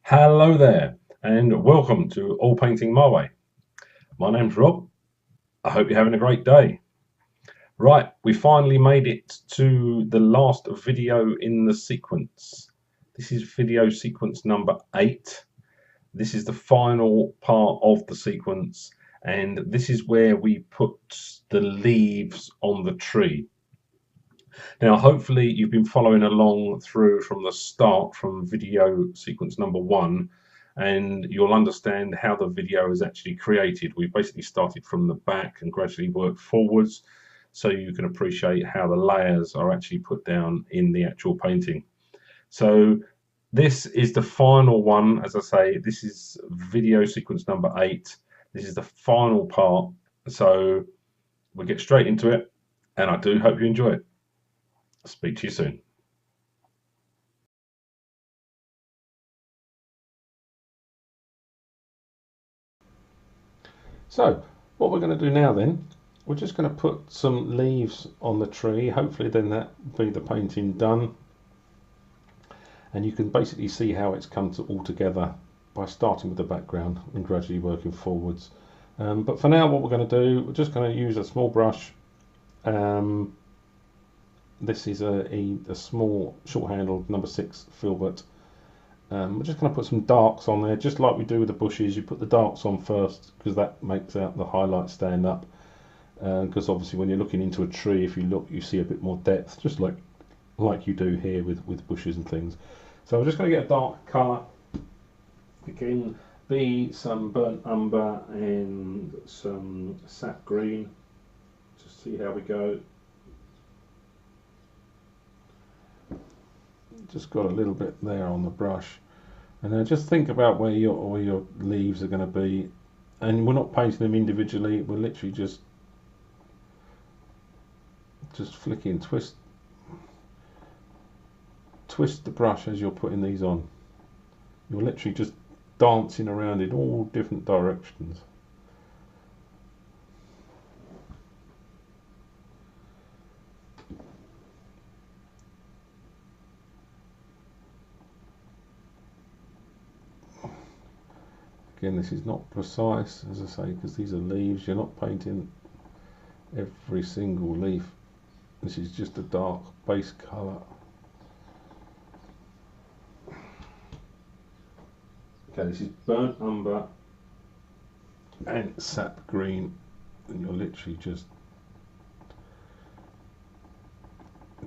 Hello there, and welcome to All Painting My Way. My name's Rob. I hope you're having a great day. Right, we finally made it to the last video in the sequence. This is video sequence number 8. This is the final part of the sequence, and this is where we put the leaves on the tree. Now, hopefully you've been following along through from the start, from video sequence number 1, and you'll understand how the video is actually created. We basically started from the back and gradually worked forwards, so you can appreciate how the layers are actually put down in the actual painting. So this is the final one. As I say, this is video sequence number 8. This is the final part, so we'll get straight into it, and I do hope you enjoy it. Speak to you soon. So what we're going to do now then, we're just going to put some leaves on the tree. Hopefully then that will be the painting done. And you can basically see how it's come to all together by starting with the background and gradually working forwards. But for now what we're going to do, we're just going to use a small brush. This is a small short-handled number 6 filbert. We're just going to put some darks on there, just like we do with the bushes. You put the darks on first because that makes out the highlights stand up. Because obviously when you're looking into a tree, if you look, you see a bit more depth, just like you do here with bushes and things. So we're just going to get a dark colour. It can be some burnt umber and some sap green. Just see how we go. Just got a little bit there on the brush, and then just think about where your leaves are going to be, and we're not painting them individually, we're literally just flicking, twist the brush as you're putting these on. You're literally just dancing around in all different directions. Again, this is not precise, as I say, because these are leaves. You're not painting every single leaf. This is just a dark base colour. Okay, this is burnt umber and sap green, and you're literally just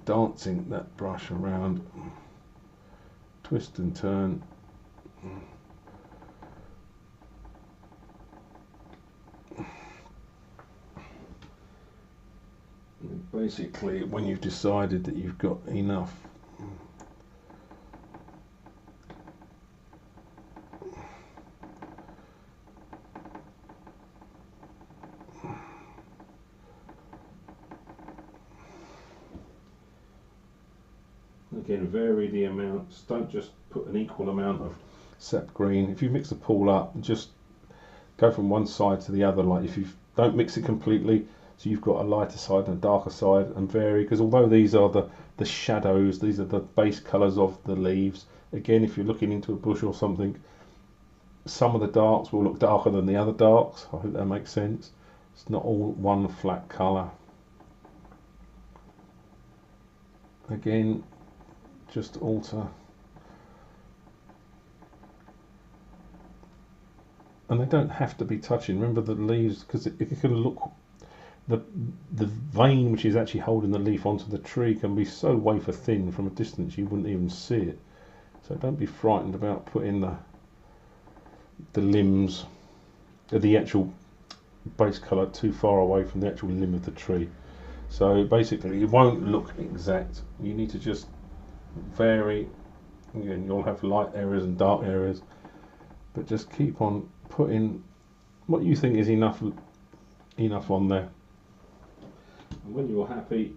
dancing that brush around, twist and turn. Basically, when you've decided that you've got enough, again, vary the amounts. Don't just put an equal amount of sap green. If you mix the pool up, just go from one side to the other. Like if you don't mix it completely, so you've got a lighter side and a darker side, and vary, because although these are the shadows, these are the base colours of the leaves. Again, if you're looking into a bush or something, some of the darks will look darker than the other darks. I hope that makes sense. It's not all one flat colour. Again, just alter. And they don't have to be touching. Remember the leaves, because it can look, the vein which is actually holding the leaf onto the tree can be so wafer thin from a distance you wouldn't even see it. So don't be frightened about putting the limbs, the actual base colour too far away from the actual limb of the tree. So basically it won't look exact. You need to just vary. Again, you'll have light areas and dark areas, but just keep on putting what you think is enough on there. And when you're happy,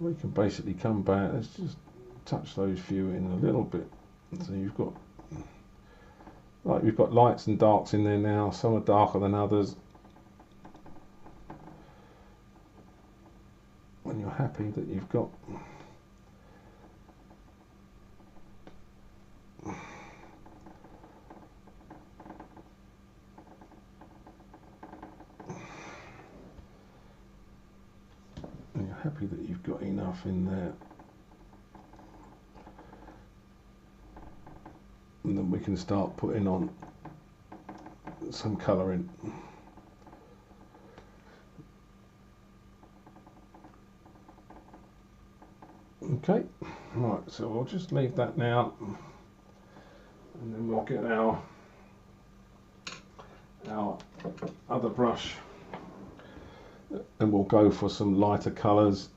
we can basically come back. Let's just touch those few in a little bit. So you've got, like, we've got lights and darks in there now. Some are darker than others. When you're happy that you've got happy that you've got enough in there. And then we can start putting on some colouring. Okay, right, so we'll just leave that now, and then we'll get our other brush, and we'll go for some lighter colours.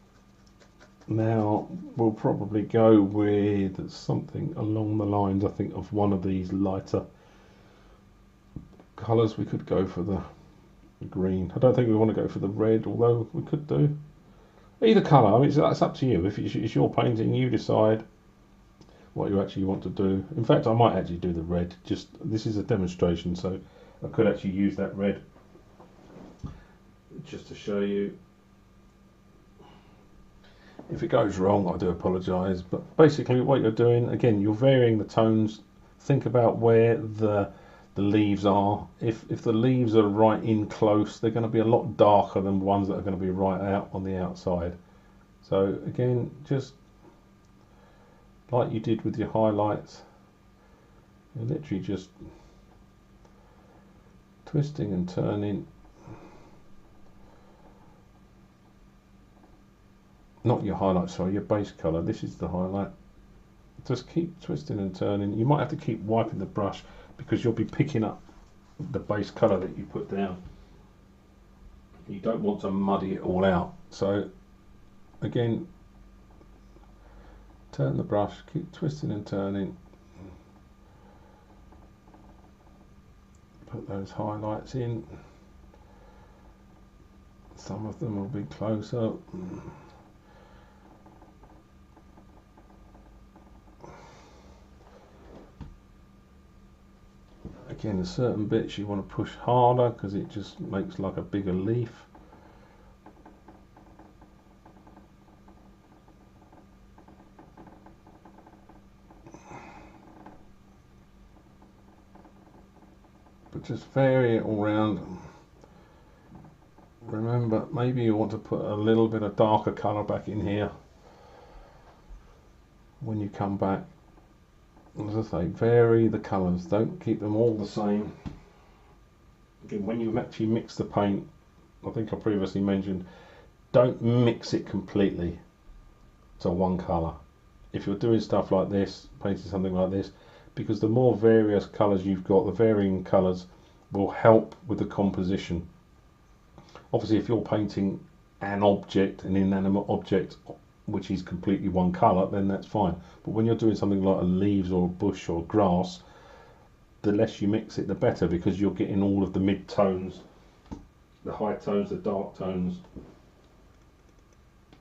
Now we'll probably go with something along the lines, I think, of one of these lighter colours. We could go for the green. I don't think we want to go for the red, although we could do either colour. I mean, that's up to you. If it's your painting, you decide what you actually want to do. In fact, I might actually do the red. Just this is a demonstration, so I could actually use that red just to show you. If it goes wrong, I do apologise, but basically what you're doing, again, you're varying the tones. Think about where the leaves are. If the leaves are right in close, they're going to be a lot darker than ones that are going to be right out on the outside. So again, just like you did with your highlights, you're literally just twisting and turning. Not your highlight, sorry, your base colour. This is the highlight. Just keep twisting and turning. You might have to keep wiping the brush because you'll be picking up the base colour that you put down. You don't want to muddy it all out. So again, turn the brush, keep twisting and turning. Put those highlights in. Some of them will be closer. Again, there's certain bits you want to push harder because it just makes like a bigger leaf. But just vary it all around. Remember, maybe you want to put a little bit of darker colour back in here when you come back. As I say, vary the colours, don't keep them all the same. Again, when you actually mix the paint, I think I previously mentioned, don't mix it completely to one colour. If you're doing stuff like this, painting something like this, because the more various colours you've got, the varying colours will help with the composition. Obviously, if you're painting an object, an inanimate object, which is completely one colour, then that's fine. But when you're doing something like a leaves or a bush or grass, the less you mix it, the better, because you're getting all of the mid-tones, the high tones, the dark tones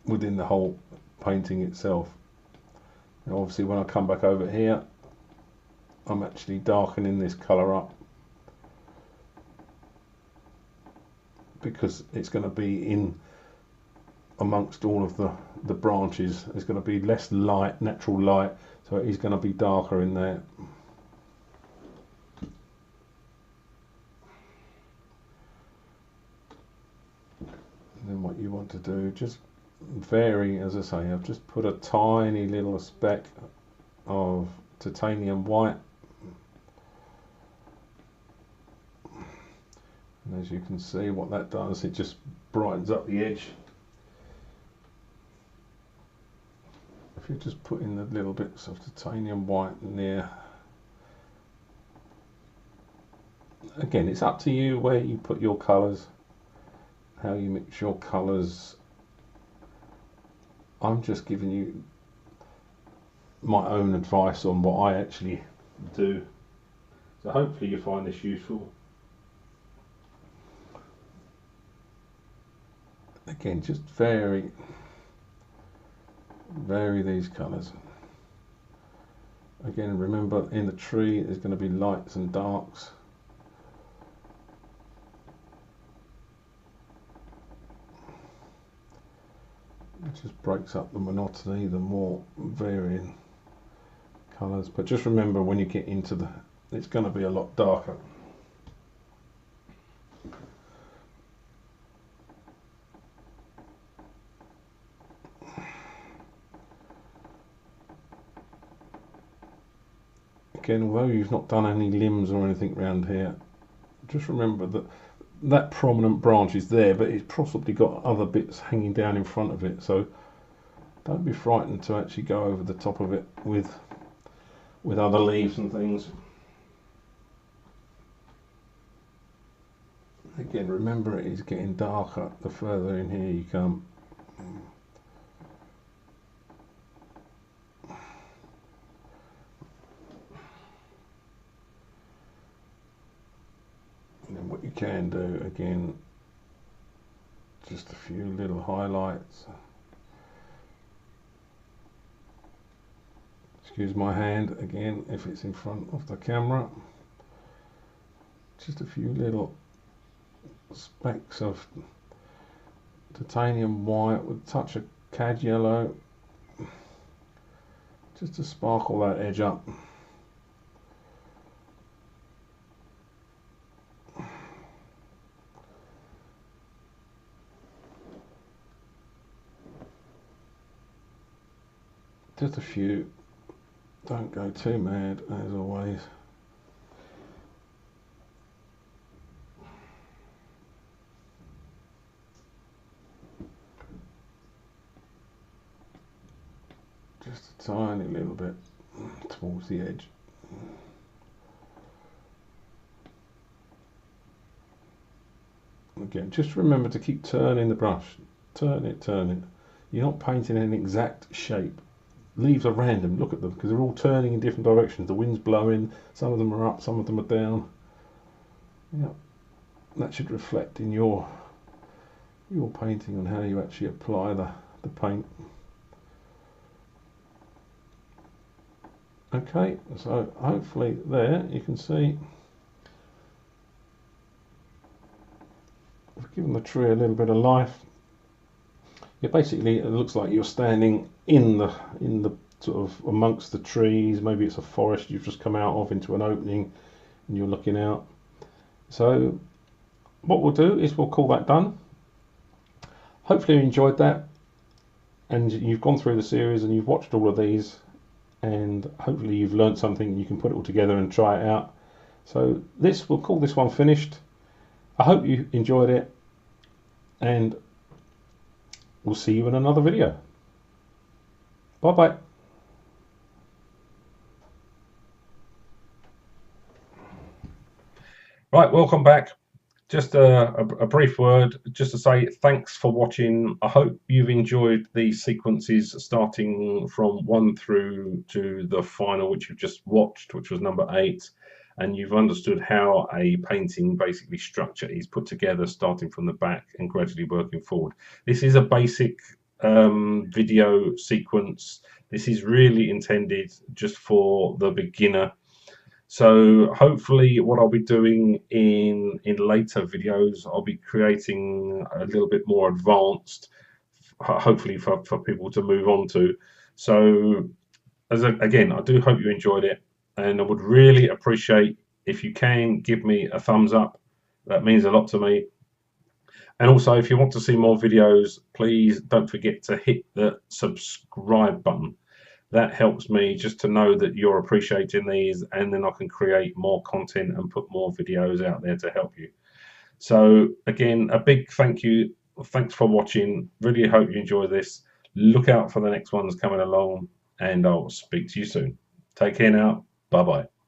within the whole painting itself. Now obviously when I come back over here, I'm actually darkening this colour up because it's going to be in amongst all of the branches. There's going to be less light, natural light, so it is going to be darker in there. And then what you want to do, just vary, as I say, I've just put a tiny little speck of titanium white, and as you can see what that does, it just brightens up the edge. If you just put in the little bits of titanium white near, again it's up to you where you put your colours, how you mix your colours. I'm just giving you my own advice on what I actually do, so hopefully you find this useful. Again, just vary these colours. Again, remember in the tree there's going to be lights and darks. It just breaks up the monotony, the more varying colours. But just remember when you get into it's going to be a lot darker. Again, although you've not done any limbs or anything around here, just remember that that prominent branch is there, but it's possibly got other bits hanging down in front of it, so don't be frightened to actually go over the top of it with other leaves and things. Again, remember it is getting darker the further in here you come. And then what you can do, again, just a few little highlights. Excuse my hand again if it's in front of the camera. Just a few little specks of titanium white with a touch of cad yellow, just to sparkle that edge up. Just a few, don't go too mad as always. Just a tiny little bit towards the edge. Again, just remember to keep turning the brush. Turn it, turn it. You're not painting an exact shape. Leaves are random, look at them, because they're all turning in different directions. The wind's blowing, some of them are up, some of them are down. Yeah, that should reflect in your painting on how you actually apply the paint. Okay, so hopefully there you can see we've given the tree a little bit of life. Yeah, basically it looks like you're standing in the sort of amongst the trees. Maybe it's a forest you've just come out of into an opening and you're looking out. So what we'll do is we'll call that done. Hopefully you enjoyed that and you've gone through the series and you've watched all of these, and hopefully you've learned something and you can put it all together and try it out. So we'll call this one finished. I hope you enjoyed it, and we'll see you in another video. Bye bye. Right, welcome back. Just a brief word just to say thanks for watching. I hope you've enjoyed the sequences starting from 1 through to the final, which you've just watched, which was number 8, and you've understood how a painting basically structure is put together, starting from the back and gradually working forward. This is a basic video sequence. This is really intended just for the beginner. So hopefully what I'll be doing in later videos, I'll be creating a little bit more advanced, hopefully for people to move on to. So again, I do hope you enjoyed it, and I would really appreciate if you can give me a thumbs up. That means a lot to me. And also, if you want to see more videos, please don't forget to hit the subscribe button. That helps me just to know that you're appreciating these, and then I can create more content and put more videos out there to help you. So again, a big thank you. Thanks for watching. Really hope you enjoy this. Look out for the next ones coming along, and I'll speak to you soon. Take care now. Bye bye.